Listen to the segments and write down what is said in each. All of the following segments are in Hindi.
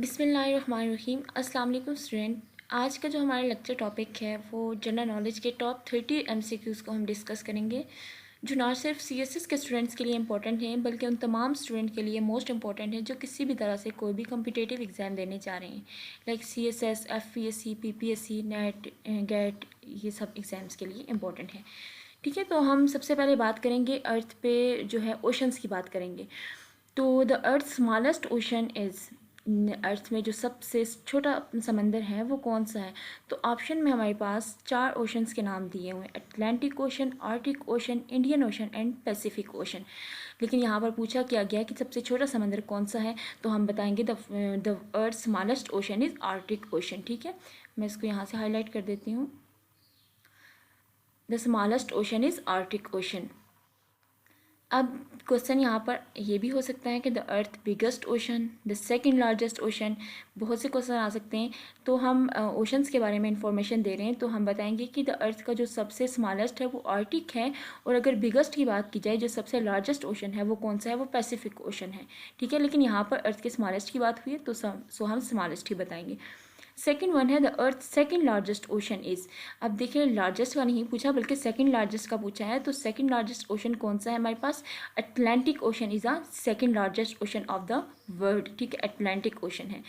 बिस्मिल्लाहिर्रहमानिर्रहीम। अस्सलाम वालेकुम स्टूडेंट। आज का जो हमारा लेक्चर टॉपिक है वो जनरल नॉलेज के टॉप 30 एमसीक्यूज़ को हम डिस्कस करेंगे, जो ना सिर्फ सीएसएस के स्टूडेंट्स के लिए इंपॉर्टेंट हैं बल्कि उन तमाम स्टूडेंट के लिए मोस्ट इंपॉर्टेंट है जो किसी भी तरह से कोई भी कम्पिटिटिव एग्ज़ाम देने जा रहे हैं, like CSS, FPSC, PPSC, NET, GATE, ये सब एग्ज़ाम्स के लिए इंपॉर्टेंट है। ठीक है, तो हम सबसे पहले बात करेंगे अर्थ पे जो है ओशंस की बात करेंगे। तो the earth smallest ocean is, earth में जो सबसे छोटा समंदर है वो कौन सा है? तो ऑप्शन में हमारे पास 4 ओशंस के नाम दिए हुए हैं: Atlantic ocean, Arctic ocean, Indian ocean and Pacific ocean. लेकिन यहाँ पर पूछा क्या गया कि सबसे छोटा समंदर कौन सा है, तो हम बताएंगे the earth smallest ocean is Arctic ocean. ठीक है, मैं इसको यहाँ से हाईलाइट कर देती हूँ। The smallest ocean is Arctic ocean. अब क्वेश्चन यहाँ पर ये भी हो सकता है कि the earth biggest ocean, the second largest ocean, बहुत से क्वेश्चन आ सकते हैं। तो हम ओशंस के बारे में इंफॉर्मेशन दे रहे हैं, तो हम बताएंगे कि द अर्थ का जो सबसे स्मॉलेस्ट है वो आर्टिक है, और अगर बिगेस्ट की बात की जाए जो सबसे लार्जेस्ट ओशन है वो कौन सा है, वो पैसिफिक ओशन है। ठीक है, लेकिन यहाँ पर अर्थ के स्मॉलेस्ट की बात हुई है तो हम स्मॉलेस्ट ही बताएंगे। सेकंड वन है the earth second largest ocean is. अब देखिए, लार्जेस्ट का नहीं पूछा बल्कि सेकंड लार्जेस्ट का पूछा है, तो सेकंड लार्जेस्ट ओशन कौन सा है हमारे पास? Atlantic ocean is a second largest ocean of the world. ठीक है, अटलांटिक ओशन है।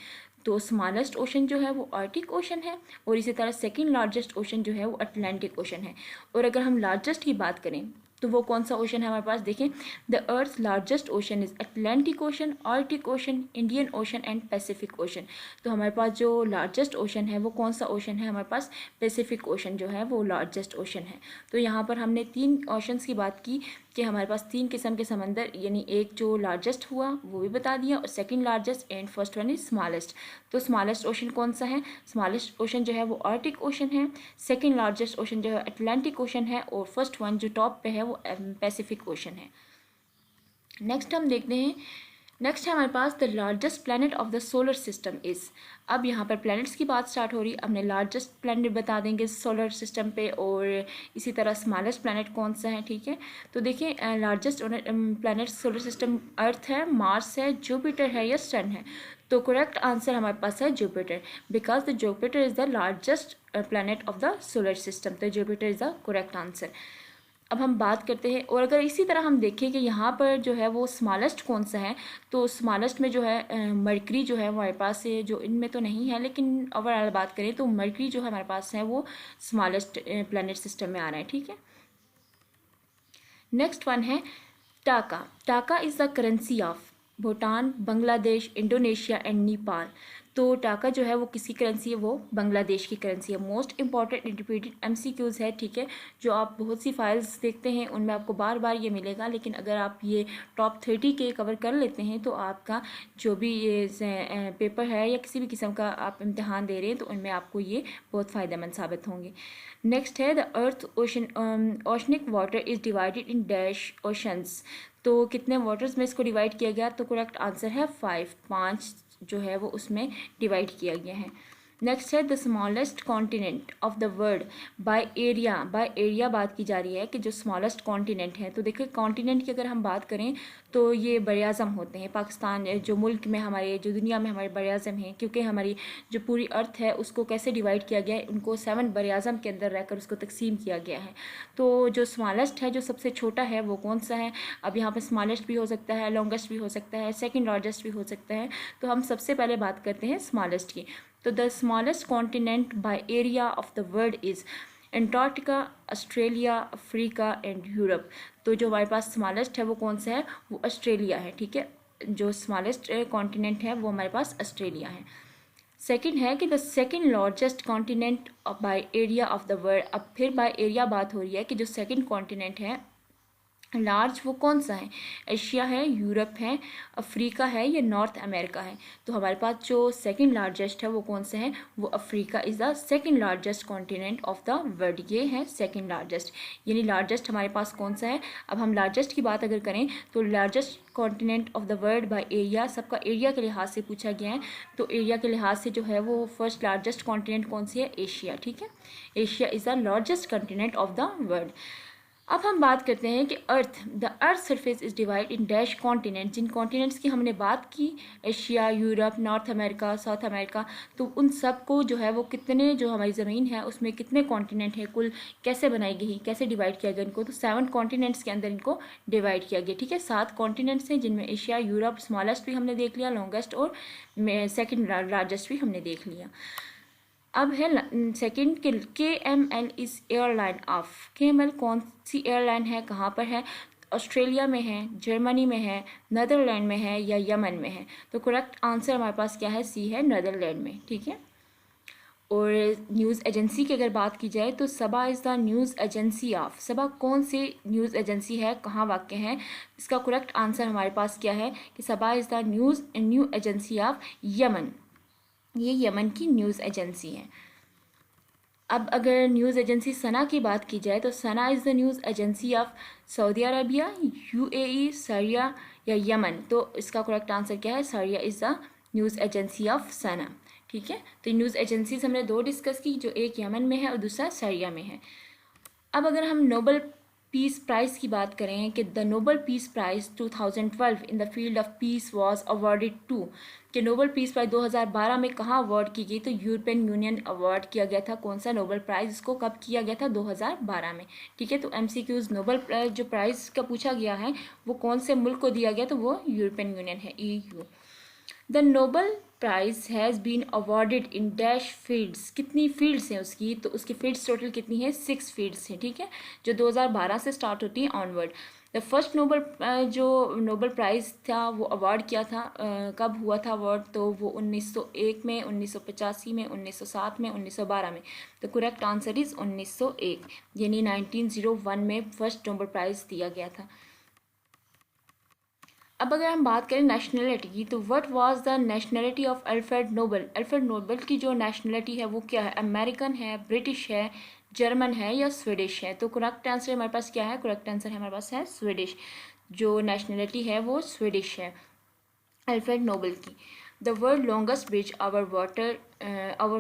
तो स्मॉलेस्ट ओशन जो है वो आर्टिक ओशन है, और इसी तरह सेकंड लार्जेस्ट ओशन जो है वो अटलांटिक ओशन है। और अगर हम लार्जेस्ट की बात करें तो वो कौन सा ओशन है हमारे पास? देखें, the earth largest ocean is Atlantic ocean, Arctic ocean, Indian ocean and Pacific ocean. तो हमारे पास जो लार्जेस्ट ओशन है वो कौन सा ओशन है हमारे पास? पैसिफिक ओशन जो है वो लार्जेस्ट ओशन है। तो यहाँ पर हमने 3 ओशंस की बात की कि हमारे पास 3 किस्म के समंदर, यानी एक जो लार्जेस्ट हुआ वो भी बता दिया, और second largest and first one is smallest. तो स्मॉलेस्ट ओशन कौन सा है? स्मॉलेस्ट ओशन जो है वो आर्टिक ओशन है, सेकंड लार्जेस्ट ओशन जो है अटलांटिक ओशन है, और फर्स्ट वन जो टॉप पे है वो पैसिफिक ओशन है। नेक्स्ट हम देखते हैं, नेक्स्ट है हमारे पास the largest planet of the solar system is. अब यहाँ पर प्लैनेट्स की बात स्टार्ट हो रही है, हमने लार्जेस्ट प्लैनेट बता देंगे सोलर सिस्टम पे, और इसी तरह स्मॉलेस्ट प्लैनेट कौन सा है। ठीक है, तो देखिए, लार्जेस्ट प्लैनेट सोलर सिस्टम अर्थ है, मार्स है, जुपिटर है या सन है। तो करेक्ट आंसर हमारे पास है Jupiter, because the Jupiter is the largest planet of the solar system. तो Jupiter is the correct answer. अब हम बात करते हैं, और अगर इसी तरह हम देखें कि यहाँ पर जो है वो स्मॉलेस्ट कौन सा है, तो स्मॉलेस्ट में जो है मरकरी जो है हमारे पास है, जो इनमें तो नहीं है, लेकिन ओवरऑल बात करें तो मरकरी जो है हमारे पास है वो स्मॉलेस्ट प्लैनेट सिस्टम में आ रहा है। ठीक है, नेक्स्ट वन है टाका। टाका is the currency of Bhutan, Bangladesh, Indonesia and Nepal. तो टाका जो है वो किसकी करेंसी है? वो बांग्लादेश की करेंसी है। मोस्ट इंपॉर्टेंट रिपीटेड एमसीक्यूज़ है। ठीक है, जो आप बहुत सी फाइल्स देखते हैं उनमें आपको बार बार ये मिलेगा, लेकिन अगर आप ये टॉप 30 के कवर कर लेते हैं तो आपका जो भी ये पेपर है या किसी भी किस्म का आप इम्तहान दे रहे हैं तो उनमें आपको ये बहुत फ़ायदेमंद साबित होंगे। नेक्स्ट है the earth ocean oceanic water is divided in dash oceans. तो कितने वाटर्स में इसको डिवाइड किया गया? तो करेक्ट आंसर है 5 जो है वो उसमें डिवाइड किया गया है। नेक्स्ट है the smallest continent of the world by area. By area बात की जा रही है कि जो स्मॉलेस्ट कॉन्टिनेंट है, तो देखिए कॉन्टिनेंट की अगर हम बात करें तो ये बर आज़म होते हैं। पाकिस्तान जो मुल्क में हमारे, जो दुनिया में हमारे बर आज़म हैं, क्योंकि हमारी जो पूरी अर्थ है उसको कैसे डिवाइड किया गया है, उनको 7 बर आज़म के अंदर रहकर उसको तकसीम किया गया है। तो जो स्मॉलेस्ट है, जो सबसे छोटा है, वो कौन सा है? अब यहाँ पर स्मॉलेस्ट भी हो सकता है, लॉन्गेस्ट भी हो सकता है, सेकेंड लार्जेस्ट भी हो सकता है। तो हम सबसे पहले बात करते हैं स्मॉलेस्ट की। तो the smallest continent by area of the world is Antarctica, Australia, Africa and Europe. तो जो हमारे पास स्मॉलेस्ट है वो कौन सा है? वो ऑस्ट्रेलिया है। ठीक है, जो स्मॉलेस्ट कॉन्टिनेंट है वो हमारे पास ऑस्ट्रेलिया है। सेकंड है कि the second largest continent by area of the world. अब फिर बाय एरिया बात हो रही है कि जो सेकंड कॉन्टिनेंट है लार्ज वो कौन सा है? एशिया है, यूरोप है, अफ्रीका है या नॉर्थ अमेरिका है। तो हमारे पास जो सेकंड लार्जेस्ट है वो कौन सा है? वो Africa is the second largest continent of the world. ये है सेकंड लार्जेस्ट, यानी लार्जेस्ट हमारे पास कौन सा है? अब हम लार्जेस्ट की बात अगर करें तो largest continent of the world by area, सबका एरिया के लिहाज से पूछा गया है। तो एरिया के लिहाज से जो है वो फर्स्ट लार्जेस्ट कॉन्टिनेंट कौन सी है? एशिया। ठीक है, Asia is the largest continent of the world. अब हम बात करते हैं कि the earth surface is divide in dash continent. जिन कॉन्टिनेंट्स की हमने बात की, Asia, Europe, North America, South America, तो उन सब को जो है वो कितने, जो हमारी ज़मीन है उसमें कितने कॉन्टिनेंट है, कुल कैसे बनाई गई, कैसे डिवाइड किया गया इनको, तो 7 कॉन्टिनेंट्स के अंदर इनको डिवाइड किया गया। ठीक है, 7 कॉन्टिनेंट्स हैं जिनमें एशिया, यूरोप स्मॉलेस्ट भी हमने देख लिया, लॉन्गेस्ट और सेकेंड लार्जेस्ट भी हमने देख लिया। अब है second KML is airline of. KML कौन सी एयरलाइन है, कहाँ पर है, ऑस्ट्रेलिया में है, जर्मनी में है, नीदरलैंड में है या यमन में है। तो करेक्ट आंसर हमारे पास क्या है, सी है, नीदरलैंड में। ठीक है, और न्यूज़ एजेंसी की अगर बात की जाए तो Saba is the news agency of. Saba कौन सी न्यूज़ एजेंसी है, कहाँ वाक़ है, इसका करेक्ट आंसर हमारे पास क्या है कि Saba is the new agency of Yemen. ये यमन की न्यूज़ एजेंसी है। अब अगर न्यूज़ एजेंसी सना की बात की जाए तो Sana is the news agency of Saudi Arabia, UAE, Syria या यमन। तो इसका करेक्ट आंसर क्या है, Syria is the news agency of Sana. ठीक है, तो न्यूज़ एजेंसीज हमने 2 डिस्कस की, जो एक यमन में है और दूसरा सीरिया में है। अब अगर हम नोबल पीस प्राइज़ की बात करें कि the Nobel peace prize 2012 in the field of peace was awarded to, कि नोबल पीस प्राइज़ 2012 में कहाँ अवार्ड की गई, तो यूरोपियन यूनियन अवार्ड किया गया था। कौन सा नोबल प्राइज़, इसको कब किया गया था, 2012 में। ठीक है, तो MCQs नोबल जो प्राइज़ का पूछा गया है वो कौन से मुल्क को दिया गया, तो वो यूरोपियन यूनियन है, EU। The Nobel prize has been awarded in dash fields. कितनी फील्ड्स हैं उसकी, तो उसकी फील्ड्स टोटल कितनी है, 6 फील्ड्स हैं। ठीक है, जो 2012 से स्टार्ट होती है ऑनवर्ड। द फर्स्ट जो नोबल प्राइज़ था वो अवार्ड किया था, कब हुआ था अवार्ड, तो वो 1901 में, 1985 में, 1907 में, 1912 में। तो करेक्ट आंसर इज़ 1901, यानी 1901 में फर्स्ट नोबल प्राइज़ दिया गया था। अब अगर हम बात करें नेशनलिटी की, तो what was the nationality of Alfred Nobel. Alfred Nobel की जो नेशनलिटी है वो क्या है, अमेरिकन है, ब्रिटिश है, जर्मन है या स्वीडिश है। तो करेक्ट आंसर हमारे पास क्या है, करेक्ट आंसर हमारे पास है स्वीडिश। जो नेशनलिटी है वो स्वीडिश है अल्फ्रेड नोबल की। The world longest bridge over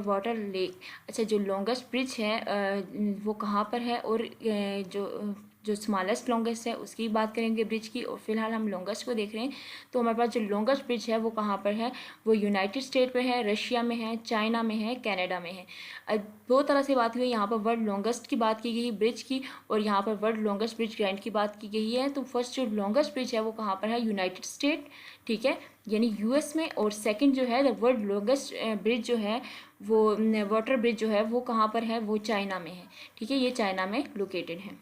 water lake. अच्छा, जो लॉन्गेस्ट ब्रिज है वो कहाँ पर है, और जो स्मॉलेस्ट लॉन्गेस्ट है उसकी बात करेंगे ब्रिज की, और फिलहाल हम लॉन्गेस्ट को देख रहे हैं। तो हमारे पास जो लॉन्गेस्ट ब्रिज है वो कहाँ पर है, वो यूनाइटेड स्टेट में है, रशिया में है, चाइना में है, कनाडा में है। दो तरह से बात हुई, यहाँ पर वर्ल्ड लॉन्गेस्ट की बात की गई ब्रिज की, और यहाँ पर वर्ल्ड लॉन्गेस्ट ब्रिज ग्रैंड की बात की गई है। तो फर्स्ट जो लॉन्गेस्ट ब्रिज है वो कहाँ पर है, यूनाइटेड स्टेट, ठीक है, यानी US में। और सेकंड जो है वर्ल्ड लॉन्गेस्ट ब्रिज जो है वो वाटर ब्रिज जो है वो कहाँ पर है, वो चाइना में है। ठीक है, ये चाइना में लोकेटेड है।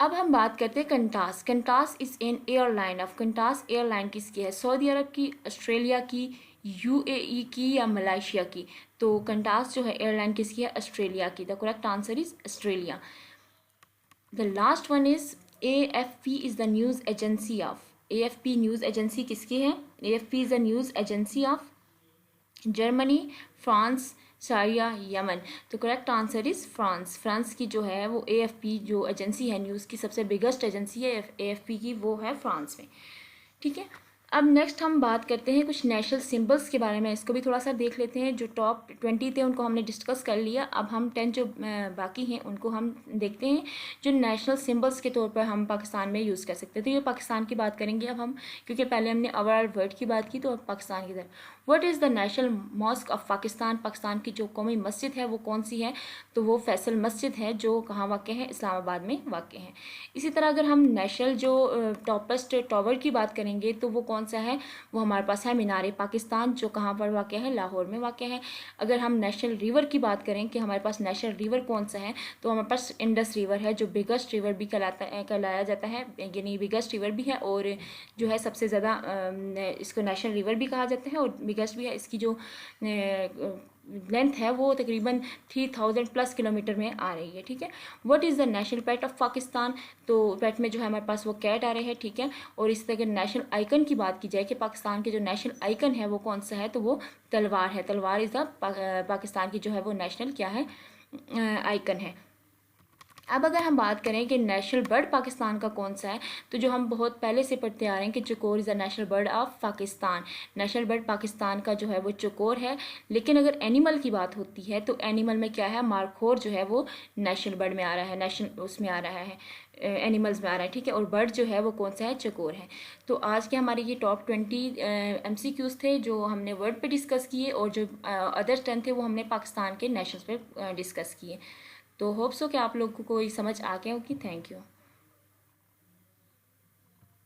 अब हम बात करते हैं Qantas. Qantas is an airline of. Qantas airline किसकी है, सऊदी अरब की, ऑस्ट्रेलिया की, UAE की या मलेशिया की। तो कंटास जो है एयरलाइन किसकी है, ऑस्ट्रेलिया की। The correct answer is Australia. The last one is AFP is the news agency of. AFP news agency किसकी है, AFP is the news agency of Germany, France, Syria, Yemen. तो correct answer is France. France की जो है वो AFP जो एजेंसी है, न्यूज़ की सबसे बिगेस्ट एजेंसी है AFP की, वो है फ्रांस में। ठीक है, अब नेक्स्ट हम बात करते हैं कुछ नेशनल सिंबल्स के बारे में। इसको भी थोड़ा सा देख लेते हैं। जो टॉप 20 थे उनको हमने डिस्कस कर लिया, अब हम 10 जो बाकी हैं उनको हम देखते हैं, जो नेशनल सिंबल्स के तौर पर हम पाकिस्तान में यूज़ कर सकते हैं। तो ये पाकिस्तान की बात करेंगे अब हम, क्योंकि पहले हमने ओवरऑल वर्ल्ड की बात की, तो अब पाकिस्तान की तरफ। What is the national mosque of Pakistan. Pakistan की जो कौमी मस्जिद है वो कौन सी है, तो वो फैसल मस्जिद है, जो कहाँ वाक़ है, इस्लामाबाद में वाक़ है। इसी तरह अगर हम नेशनल जो टॉपेस्ट टावर की बात करेंगे तो वो कौन सा है, वो हमारे पास है मीनार पाकिस्तान, जो कहाँ पर वाक़ है, लाहौर में वाक़ है। अगर हम नेशनल रिवर की बात करें कि हमारे पास नेशनल रिवर कौन सा है, तो हमारे पास इंडस रिवर है, जो बिगेस्ट रिवर भी कहलाया जाता है, यानी बिगेस्ट रिवर भी है, और जो है सबसे ज़्यादा इसको नेशनल रिवर भी कहा जाता है, और बिगेस्ट भी है। इसकी जो लेंथ है वो तकरीबन 3000+ किलोमीटर में आ रही है। ठीक है, what is the national pet of Pakistan. तो पेट में जो है हमारे पास वो कैट आ रहे हैं। ठीक है, और इस तरह के नेशनल आइकन की बात की जाए कि पाकिस्तान के जो नेशनल आइकन है वो कौन सा है, तो वो तलवार है। तलवार इज़ द पाकिस्तान की जो है वो नेशनल क्या है, आइकन है। अब अगर हम बात करें कि नेशनल बर्ड पाकिस्तान का कौन सा है, तो जो हम बहुत पहले से पढ़ते आ रहे हैं कि चकोर is the national bird of Pakistan. National bird Pakistan का जो है वो चकोर है। लेकिन अगर एनिमल की बात होती है तो एनिमल में क्या है, मारखोर जो है वो नेशनल बर्ड में आ रहा है, नेशनल उसमें आ रहा है, एनिमल्स में आ रहा है, ठीक है। और बर्ड जो है वो कौन सा है, चकोर है। तो आज के हमारे ये टॉप 20 MCQs थे जो हमने वर्ड पे डिस्कस किए, और जो अदर 10 थे वो हमने पाकिस्तान के नेशनल्स पे डिस्कस किए। तो होप सो कि आप लोगों को कोई समझ आ गया होगी। Thank you.